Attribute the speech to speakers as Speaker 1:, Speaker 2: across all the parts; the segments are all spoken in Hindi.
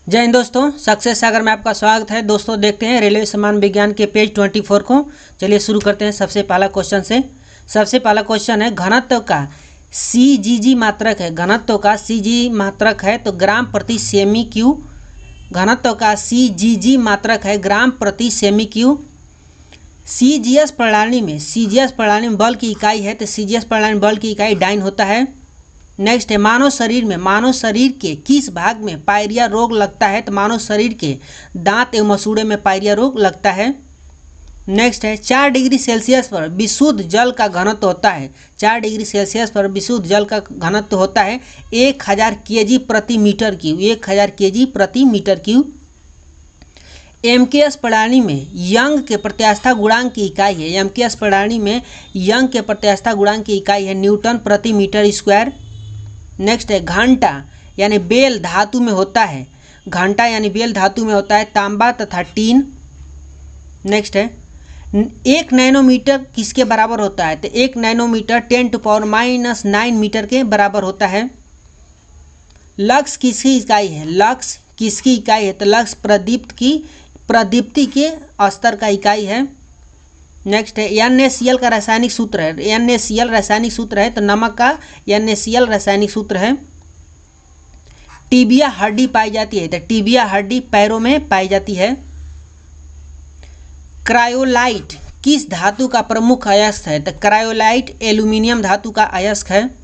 Speaker 1: जय हिंद दोस्तों, सक्सेस सागर में आपका स्वागत है। दोस्तों देखते हैं रेलवे सामान्य विज्ञान के पेज 24 को। चलिए शुरू करते हैं सबसे पहला क्वेश्चन से। सबसे पहला क्वेश्चन है घनत्व का CGG मात्रक है। घनत्व का CG मात्रक है तो ग्राम प्रति सेमी क्यू। घनत्व का CGG मात्रक है ग्राम प्रति सेमी क्यू। CGS प्रणाली में बल की इकाई है तो CGS प्रणाली में बल की इकाई डाइन होता है। नेक्स्ट है मानव शरीर के किस भाग में पायरिया रोग लगता है तो मानव शरीर के दांत एवं मसूड़े में पायरिया रोग लगता है। नेक्स्ट है 4 डिग्री सेल्सियस पर विशुद्ध जल का घनत्व होता है। 4 डिग्री सेल्सियस पर विशुद्ध जल का घनत्व होता है 1000 kg प्रति मीटर क्यूब। 1000 kg प्रति मीटर क्यूब। MKS प्रणाली में यंग के प्रत्यास्था गुणांक की इकाई है। MKS प्रणाली में यंग के प्रत्यास्था गुणांक की इकाई है न्यूटन प्रति मीटर स्क्वायर। नेक्स्ट है घंटा यानी बेल धातु में होता है। घंटा यानी बेल धातु में होता है तांबा तथा टीन। नेक्स्ट है 1 नैनोमीटर किसके बराबर होता है तो 1 नैनोमीटर 10⁻⁹ मीटर के बराबर होता है। लक्स किसकी इकाई है? लक्स किसकी इकाई है तो लक्स प्रदीप्ति के स्तर का इकाई है। नेक्स्ट है NaCl का रासायनिक सूत्र है। NaCl रासायनिक सूत्र है तो नमक का NaCl रासायनिक सूत्र है। टीबिया हड्डी पाई जाती है तो टीबिया हड्डी पैरों में पाई जाती है। क्रायोलाइट किस धातु का प्रमुख अयस्क है तो क्रायोलाइट एल्यूमिनियम धातु का अयस्क है।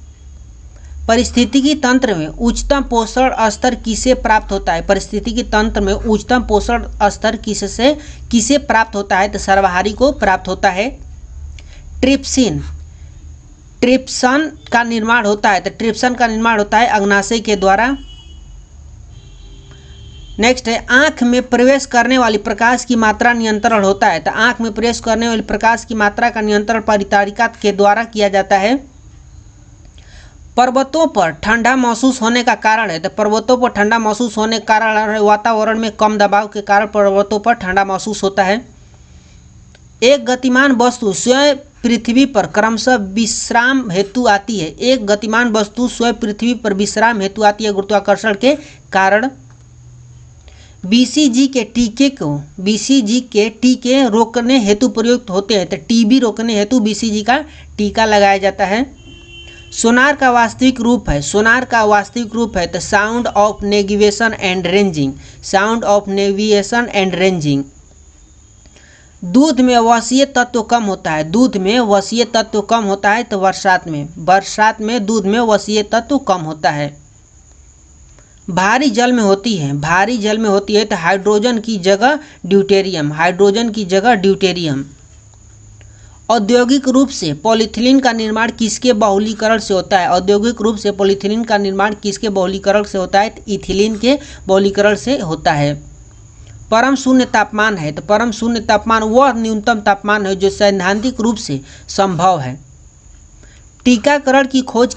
Speaker 1: परिस्थितिकी तंत्र में उच्चतम पोषण स्तर किसे प्राप्त होता है? परिस्थितिकी तंत्र में उच्चतम पोषण स्तर किसे प्राप्त होता है तो सर्वहारी को प्राप्त होता है। ट्रिप्सन का निर्माण होता है तो ट्रिप्सन का निर्माण होता है अग्नाशय के द्वारा। नेक्स्ट है आंख में प्रवेश करने वाली प्रकाश की मात्रा नियंत्रण होता है तो आंख में प्रवेश करने वाली प्रकाश की मात्रा का नियंत्रण परितारिका के द्वारा किया जाता है। पर्वतों पर ठंडा महसूस होने का कारण है तो पर्वतों पर ठंडा महसूस होने के कारण वातावरण में कम दबाव के कारण पर्वतों पर ठंडा महसूस होता है। एक गतिमान वस्तु स्वयं पृथ्वी पर क्रमशः विश्राम हेतु आती है। एक गतिमान वस्तु स्वयं पृथ्वी पर विश्राम हेतु आती है गुरुत्वाकर्षण के कारण। BCG के टीके रोकने हेतु प्रयुक्त होते हैं तो TB रोकने हेतु BCG का टीका लगाया जाता है। सोनार का वास्तविक रूप है तो sound of navigation and ranging. दूध में वसीय तत्व कम होता है तो बरसात में दूध में वसीय तत्व कम होता है। भारी जल में होती है तो हाइड्रोजन की जगह ड्यूटेरियम। औद्योगिक रूप से पॉलीथिलीन का निर्माण किसके बहुलीकरण से होता है? औद्योगिक रूप से पॉलीथिलीन का निर्माण किसके बहुलीकरण से होता है? इथिलीन के बहुलीकरण से होता है। परम शून्य तापमान है तो परम शून्य तापमान वह न्यूनतम तापमान है जो सैद्धांतिक रूप से संभव है। टीकाकरण की खोज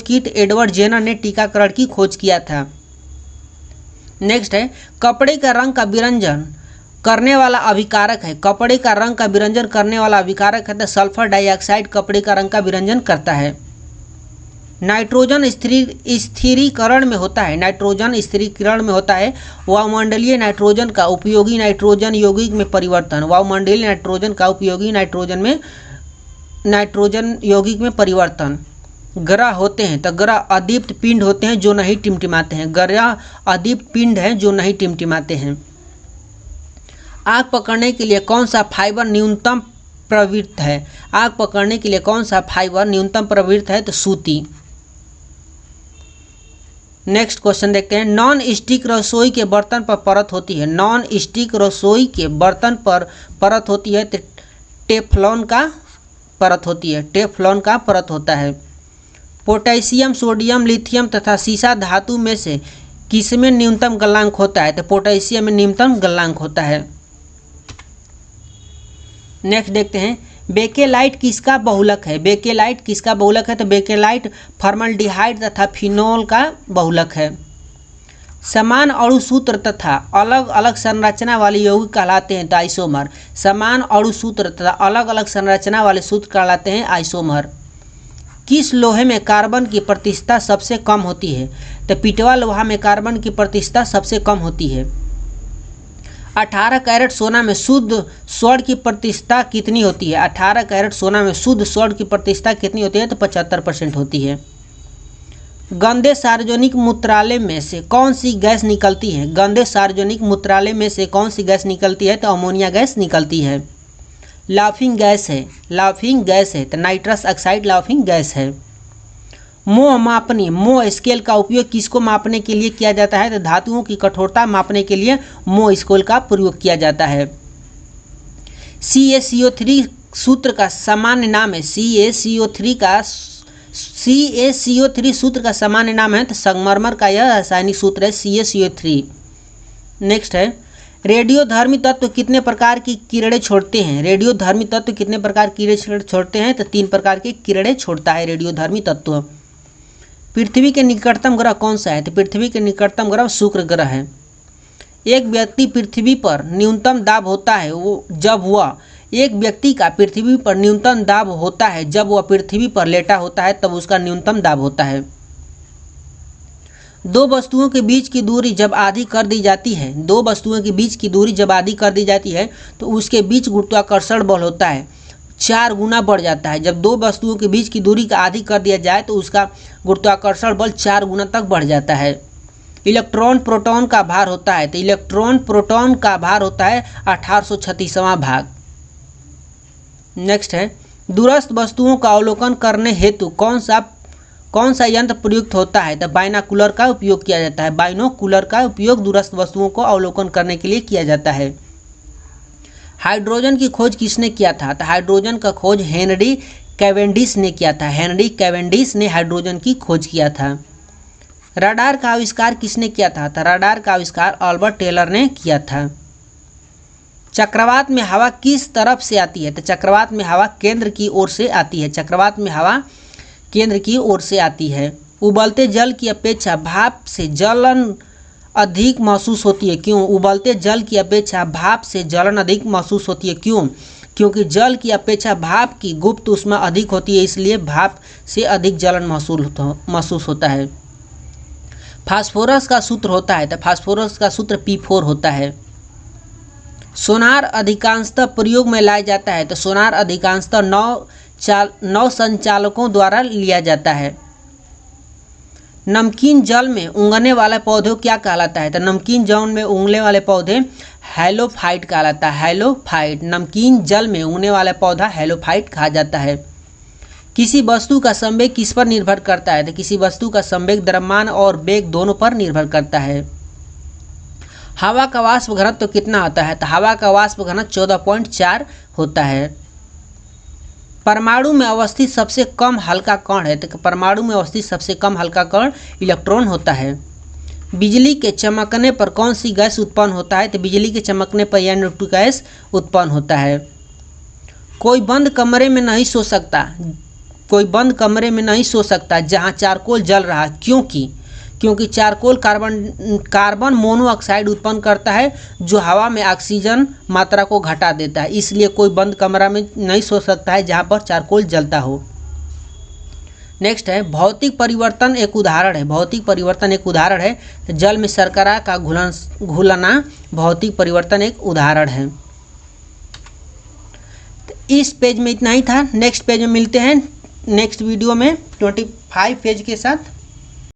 Speaker 1: की तो एडवर्ड जेनर ने टीकाकरण की खोज किया था। नेक्स्ट है कपड़े का रंग का विरंजन करने वाला अभिकारक है। तो सल्फर डाइऑक्साइड कपड़े का रंग का विरंजन करता है। नाइट्रोजन स्थिरीकरण में होता है वायुमंडलीय नाइट्रोजन का उपयोगी नाइट्रोजन यौगिक में परिवर्तन। ग्रह होते हैं तो ग्रह अदीप्त पिंड होते हैं जो नहीं टिमटिमाते हैं। आग पकड़ने के लिए कौन सा फाइबर न्यूनतम प्रवृत्त है तो सूती। नेक्स्ट क्वेश्चन देखते हैं नॉन स्टिक रसोई के बर्तन पर परत होती है तो टेफ्लॉन का परत होता है। पोटेशियम सोडियम लिथियम तथा सीसा धातु में से किसमें न्यूनतम गलनांक होता है तो पोटेशियम में न्यूनतम गलनांक होता है। नेक्स्ट देखते हैं बेकेलाइट किसका बहुलक है तो बेकेलाइट फॉर्मल्डिहाइड तथा फिनोल का बहुलक है। समान अणुसूत्र तथा अलग अलग संरचना वाले यौगिक कहलाते हैं तो आइसोमर। समान अणुसूत्र तथा अलग अलग संरचना वाले सूत्र कहलाते हैं आइसोमर। किस लोहे में कार्बन की प्रतिशतता सबसे कम होती है? तो पिटवा लोहा में कार्बन की प्रतिशतता सबसे कम होती है। 18 कैरेट सोना में शुद्ध स्वर्ण की प्रतिशतता कितनी होती है? 18 कैरेट सोना में शुद्ध स्वर्ण की प्रतिशतता कितनी होती है? तो 75% होती है। गंदे सार्वजनिक मूत्रालय में से कौन सी गैस निकलती है? गंदे सार्वजनिक मूत्रालय में से कौन सी गैस निकलती है? तो अमोनिया गैस निकलती है। लाफिंग गैस है, लाफिंग गैस है, तो नाइट्रस ऑक्साइड लाफिंग गैस है। मोह मापनी, मोह स्केल का उपयोग किसको मापने के लिए किया जाता है? तो धातुओं की कठोरता मापने के लिए मोह स्केल का प्रयोग किया जाता है। CaCO3 सूत्र का सामान्य नाम है। CaCO3 सूत्र का सामान्य नाम है, तो संगमरमर का यह रासायनिक सूत्र है CaCO3। नेक्स्ट है, रेडियोधर्मी तत्व कितने प्रकार की किरणें छोड़ते हैं? रेडियोधर्मी तत्व कितने प्रकार की किरणें छोड़ते हैं? तो 3 प्रकार की किरणें छोड़ता है रेडियोधर्मी तत्व। पृथ्वी के निकटतम ग्रह कौन सा है? तो पृथ्वी के निकटतम ग्रह शुक्र ग्रह है। एक व्यक्ति पृथ्वी पर न्यूनतम दाब होता है वो जब वह एक व्यक्ति का पृथ्वी पर न्यूनतम दाब होता है जब वह पृथ्वी पर लेटा होता है, तब उसका न्यूनतम दाब होता है। दो वस्तुओं के बीच की दूरी जब आधी कर दी जाती है, दो वस्तुओं के बीच की दूरी जब आधी कर दी जाती है तो उसके बीच गुरुत्वाकर्षण बल होता है 4 गुना बढ़ जाता है। जब दो वस्तुओं के बीच की दूरी का आधी कर दिया जाए तो उसका गुरुत्वाकर्षण बल 4 गुना तक बढ़ जाता है। इलेक्ट्रॉन प्रोटॉन का भार होता है, तो इलेक्ट्रॉन प्रोटॉन का भार होता है 1836वां भाग। नेक्स्ट है, दूरस्थ वस्तुओं का अवलोकन करने हेतु कौन सा यंत्र प्रयुक्त होता है? तो बाइनोकुलर का उपयोग किया जाता है। बाइनोकुलर का उपयोग दूरस्थ वस्तुओं को अवलोकन करने के लिए किया जाता है। हाइड्रोजन की खोज किसने किया था? तो हाइड्रोजन का खोज हेनरी कैवेंडिश ने किया था। हेनरी कैवेंडिश ने हाइड्रोजन की खोज किया था। रडार का आविष्कार किसने किया था? तो रडार का आविष्कार अल्बर्ट टेलर ने किया था। चक्रवात में हवा किस तरफ से आती है? तो चक्रवात में हवा केंद्र की ओर से आती है। चक्रवात में हवा केंद्र की ओर से आती है। उबलते जल की अपेक्षा भाप से जलन अधिक महसूस होती है, क्यों? उबलते जल की अपेक्षा भाप से जलन अधिक महसूस होती है, क्यों? क्योंकि जल की अपेक्षा भाप की गुप्त ऊष्मा अधिक होती है, इसलिए भाप से अधिक जलन महसूस होता है। फास्फोरस का सूत्र होता है, तो फास्फोरस का सूत्र P4 होता है। सोनार अधिकांशतः प्रयोग में लाया जाता है, तो सोनार अधिकांशतः नौ संचालकों द्वारा लिया जाता है। नमकीन जल में उगने वाला पौधे क्या कहलाता है? तो नमकीन जल में उगने वाले पौधे हैलोफाइट कहलाता है। हैलोफाइट, नमकीन जल में उगने वाला पौधा हैलोफाइट कहा जाता है। किसी वस्तु का संवेग किस पर निर्भर करता है? तो किसी वस्तु का संवेग द्रव्यमान और वेग दोनों पर निर्भर करता है। हवा का वाष्प घनत्व तो कितना होता है? तो हवा का वाष्प घनत्व 14.4 होता है। परमाणु में अवस्थित सबसे कम हल्का कण है, तो परमाणु में अवस्थित सबसे कम हल्का कण इलेक्ट्रॉन होता है। बिजली के चमकने पर कौन सी गैस उत्पन्न होता है? तो बिजली के चमकने पर NO2 गैस उत्पन्न होता है। कोई बंद कमरे में नहीं सो सकता जहां चारकोल जल रहा है, क्योंकि चारकोल कार्बन मोनोऑक्साइड उत्पन्न करता है जो हवा में ऑक्सीजन मात्रा को घटा देता है, इसलिए कोई बंद कमरा में नहीं सो सकता है जहां पर चारकोल जलता हो। नेक्स्ट है, भौतिक परिवर्तन एक उदाहरण है। भौतिक परिवर्तन एक उदाहरण है, तो जल में शर्करा का घुलना भौतिक परिवर्तन एक उदाहरण है। तो इस पेज में इतना ही था। नेक्स्ट पेज में मिलते हैं नेक्स्ट वीडियो में 25 पेज के साथ।